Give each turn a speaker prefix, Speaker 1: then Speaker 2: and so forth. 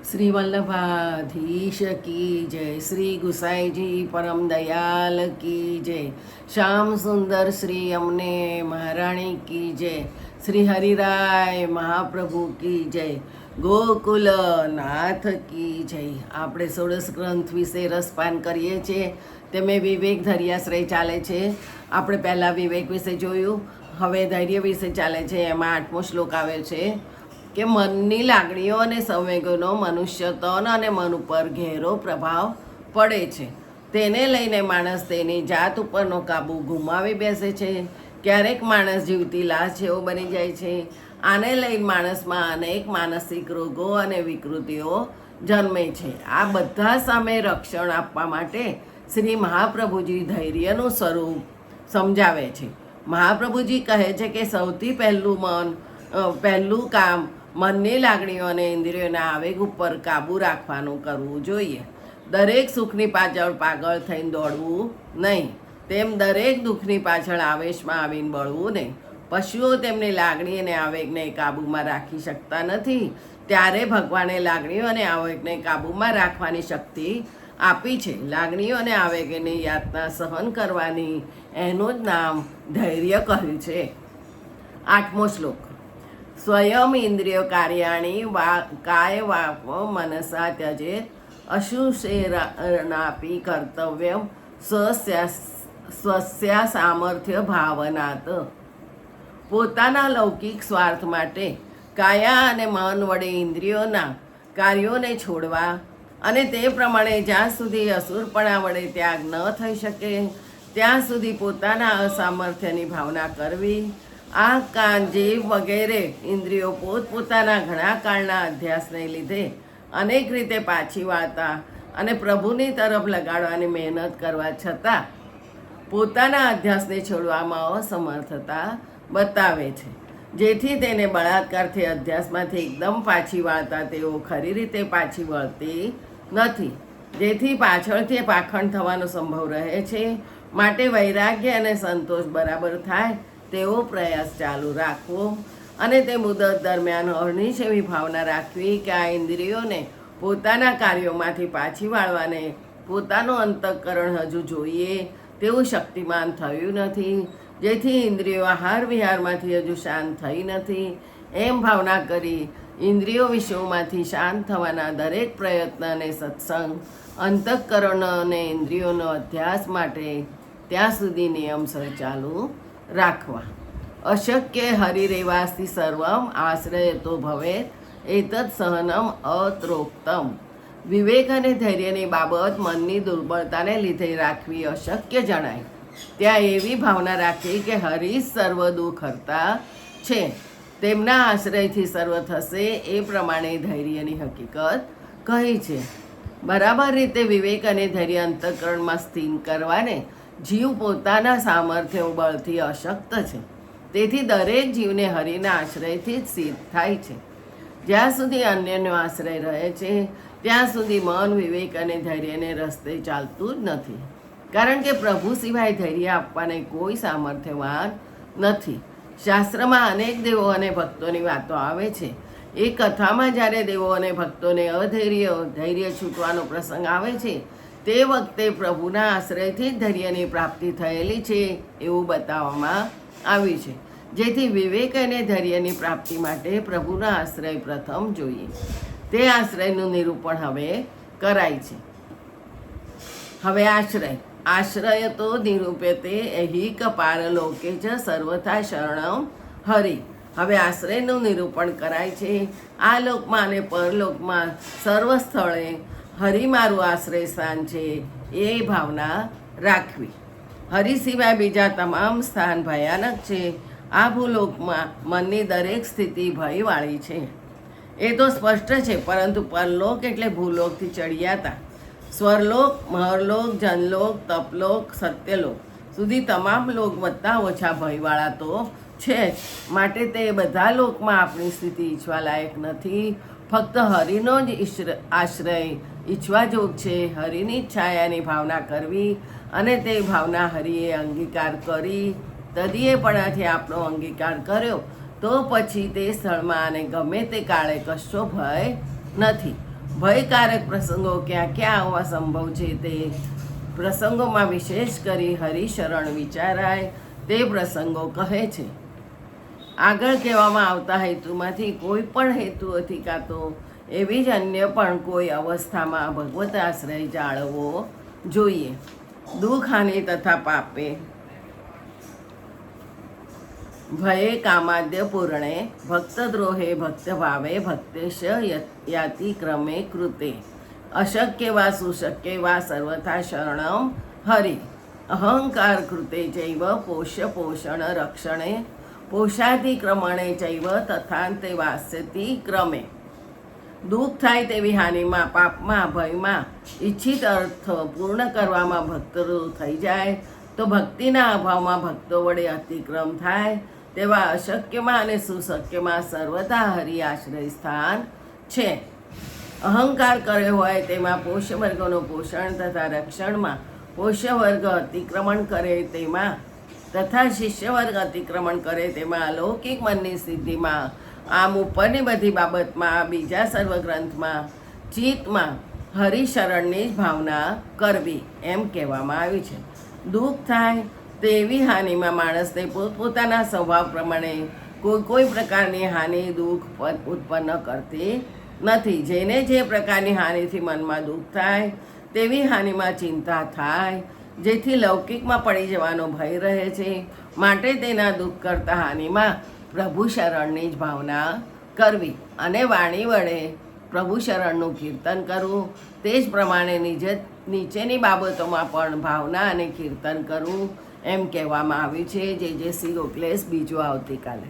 Speaker 1: શ્રી વલ્લભાધીશ કી જય, શ્રી ગુસાઈજી પરમ દયાલ કી જય, શ્યામ સુંદર શ્રી અમને મહારાણી કી જય, શ્રી હરિરાય મહાપ્રભુ કી જય, ગોકુલ નાથ કી જય. આપણે ષોડશ ગ્રંથ વિશે રસપાન કરીએ છીએ. તેમે વિવેક ધૈર્યાશ્રય ચાલે છે. આપણે પહેલાં વિવેક વિશે જોયું, હવે ધૈર્ય વિશે ચાલે છે. એમાં 8મો શ્લોક આવે છે કે મનની લાગણીઓ અને સંવેગોનો મનુષ્ય તન અને મન ઉપર ઘેરો પ્રભાવ પડે છે. તેને લઈને માણસ તેની જાત ઉપરનો કાબુ ગુમાવી બેસે છે. ક્યારેક માણસ જીવતી લાશ જેવો બની જાય છે. આને લઈને માણસમાં અનેક માનસિક રોગો અને વિકૃતિઓ જન્મે છે. આ બધા સામે રક્ષણ આપવા માટે શ્રી મહાપ્રભુજી ધૈર્યનું સ્વરૂપ સમજાવે છે. મહાપ્રભુજી કહે છે કે સૌથી પહેલું કામ મનની લાગણીઓ અને ઇન્દ્રિયોના આવેગ ઉપર કાબૂ રાખવાનું કરવું જોઈએ. દરેક સુખની પાછળ પાગળ થઈને દોડવું નહીં, તેમ દરેક દુઃખની પાછળ આવેશમાં આવીને બળવું નહીં. પશુઓ તેમની લાગણી અને આવેગને કાબૂમાં રાખી શકતા નથી, ત્યારે ભગવાને લાગણીઓ અને આવેગને કાબૂમાં રાખવાની શક્તિ આપી છે. લાગણીઓ અને આવેગની યાતના સહન કરવાની એનું જ નામ ધૈર્ય કહ્યું છે. 8મો શ્લોક. સ્વયં ઇન્દ્રિય કાર્યાણી કાય વાપ મનસા ત્યજે અશુષેરણાપી કર્તવ્યમ સ્વસ્યા સામર્થ્ય ભાવનાત. પોતાના લૌકિક સ્વાર્થ માટે કાયા અને મન વડે ઇન્દ્રિયોના કાર્યોને છોડવા અને તે પ્રમાણે જ્યાં સુધી અસુરપણા વડે ત્યાગ ન થઈ શકે ત્યાં સુધી પોતાના અસામર્થ્યની ભાવના કરવી. આ કાન, જીભ વગેરે ઇન્દ્રિયો પોતપોતાના ઘણા કાળના અધ્યાસને લીધે અનેક રીતે પાછી વાળતા અને પ્રભુની તરફ લગાડવાની મહેનત કરવા છતાં પોતાના અધ્યાસને છોડવામાં અસમર્થતા બતાવે છે. જેથી તેને બળાત્કારથી અધ્યાસમાંથી એકદમ પાછી વાળતા તેઓ ખરી રીતે પાછી વળતી નથી, જેથી પાછળથી પાખંડ થવાનો સંભવ રહે છે. માટે વૈરાગ્ય અને સંતોષ બરાબર થાય તેવો પ્રયાસ ચાલુ રાખવો અને તે મુદત દરમિયાન અર્નિશ એવી ભાવના રાખવી કે આ ઇન્દ્રિયોને પોતાના કાર્યોમાંથી પાછી વાળવાને પોતાનું અંતઃકરણ હજુ જોઈએ તેવું શક્તિમાન થયું નથી, જેથી ઇન્દ્રિયો આહાર વિહારમાંથી હજુ શાંત થઈ નથી એમ ભાવના કરી ઇન્દ્રિયો વિષયોમાંથી શાંત થવાના દરેક પ્રયત્ન અને સત્સંગ અંતઃકરણ અને ઇન્દ્રિયોનો અધ્યાસ માટે ત્યાં સુધી નિયમસર ચાલુ રાખવા. અશક્ય હરિરેવાસ્તિ સર્વમ આશ્રય તો ભવે એતત સહનમ અત્રોક્તમ. વિવેક અને ધૈર્યની બાબત મનની દુર્બળતાને લીધે રાખવી અશક્ય જણાય ત્યાં એવી ભાવના રાખવી કે હરિ સર્વ દુઃખ હરતા છે, તેમના આશ્રયથી સર્વ થશે એ પ્રમાણે ધૈર્યની હકીકત કહી છે. બરાબર રીતે વિવેક અને ધૈર્ય અંતઃકરણમાં સ્થિર કરવાને જીવ પોતાના સામર્થ્ય બળથી અશક્ત છે. તેથી દરેક જીવને હરિના આશ્રયથી જ સિદ્ધ થાય છે. જ્યાં સુધી અન્યનો આશ્રય રહે છે ત્યાં સુધી મન વિવેક અને ધૈર્યને રસ્તે ચાલતું જ નથી, કારણ કે પ્રભુ સિવાય ધૈર્ય આપવાને કોઈ સામર્થ્યવાન નથી. શાસ્ત્રમાં અનેક દેવો અને ભક્તોની વાતો આવે છે. એ કથામાં જ્યારે દેવો અને ભક્તોને ધૈર્ય છૂટવાનો પ્રસંગ આવે છે તે વખતે પ્રભુના આશ્રયથી જ ધૈર્યની પ્રાપ્તિ થયેલી છે એવું બતાવવામાં આવ્યું છે. જેથી વિવેક અને ધૈર્યની પ્રાપ્તિ માટે પ્રભુના આશ્રય પ્રથમ જોઈએ. તે આશ્રયનું નિરૂપણ હવે કરાય છે. હવે આશ્રય તો નિરૂપ્યતે એહિક પારલોકે જ સર્વથા શરણમ હરિ. હવે આશ્રયનું નિરૂપણ કરાય છે. આ લોકમાં અને પરલોકમાં સર્વ સ્થળે હરિ મારું આશ્રય સ્થાન છે એ ભાવના રાખવી. હરિ સિવાય બીજા તમામ સ્થાન ભયાનક છે. આ ભૂલોકમાં મનની દરેક સ્થિતિ ભયવાળી છે એ તો સ્પષ્ટ છે, પરંતુ પરલોક એટલે ભૂલોકથી ચડિયાતા સ્વરલોક, મહરલોક, જનલોક, તપલોક, સત્યલોક સુધી તમામ લોક વધતા ઓછા ભયવાળા તો છે જ. માટે તે બધા લોકમાં આપણી સ્થિતિ ઈચ્છવા લાયક નથી. ફક્ત હરિનો જ આશ્રય ઈચ્છવા જોગ છે. હરિની છાયાની ભાવના કરવી અને તે ભાવના હરિએ અંગીકાર કરી તદીયપણાથી આપણો અંગીકાર કર્યો તો પછી તે સ્થળમાં અને ગમે તે કાળે કશો ભય નથી. ભયકારક પ્રસંગો ક્યાં ક્યાં આવવા સંભવ છે તે પ્રસંગોમાં વિશેષ કરી હરિશરણ વિચારાય તે પ્રસંગો કહે છે. આગળ કહેવામાં આવતા હેતુમાંથી કોઈ પણ હેતુઓથી કાં તો એવી જ અન્ય પણ કોઈ અવસ્થામાં ભગવત આશ્રય જાળવવો જોઈએ. દુઃખ હાનિ તથા પાપે ભયે કામાદ્ય પૂર્ણે ભક્તદ્રોહે ભક્તભાવે ભક્તેશ યાતિક્રમે કૃતે અશક્ય વા સુશક્ય વા સર્વથા શરણમ હરિ અહંકાર કૃતે ચૈવ પોષ્ય પોષણ રક્ષણે પોષાધિક્રમણે ચૈવ તથાંતે વાસ્યતિ ક્રમે. દુઃખ થાય તેવી હાનિમાં, પાપમાં, ભયમાં ઈચ્છિત અર્થ પૂર્ણ કરવામાં ભક્તરો થઈ જાય તો ભક્તિના અભાવમાં ભક્તો વડે અતિક્રમ થાય તેવા અશક્યમાં અને સુશક્યમાં સર્વથા હરિ આશ્રય સ્થાન છે. અહંકાર કર્યો હોય તેમાં પોષ્ય વર્ગોનું પોષણ તથા રક્ષણમાં પોષ્ય વર્ગ અતિક્રમણ કરે તેમાં તથા શિષ્ય વર્ગ અતિક્રમણ કરે તેમાં અલૌકિક મનની સિદ્ધિમાં, આમ ઉપરની બધી બાબતમાં, બીજા સર્વ ગ્રંથમાં, ચિત્તમાં હરિશરણની જ ભાવના કરવી એમ કહેવામાં આવ્યું છે. દુઃખ થાય તેવી હાનિમાં માણસને પોતપોતાના સ્વભાવ પ્રમાણે કોઈ પ્રકારની હાનિ દુઃખ ઉત્પન્ન કરતી નથી. જેને જે પ્રકારની હાનિથી મનમાં દુઃખ થાય તેવી હાનિમાં ચિંતા થાય, જેથી લૌકિકમાં પડી જવાનો ભય રહે છે. માટે તેના દુઃખ કરતા હાનિમાં પ્રભુ શરણની જ ભાવના કરવી અને વાણી વડે પ્રભુ શરણનું કીર્તન કરવું. તે જ પ્રમાણે નીચેની બાબતોમાં પણ ભાવના અને કીર્તન કરવું એમ કહેવામાં આવ્યું છે. જે શ્રી ગોખલેશ બીજું આવતીકાલે.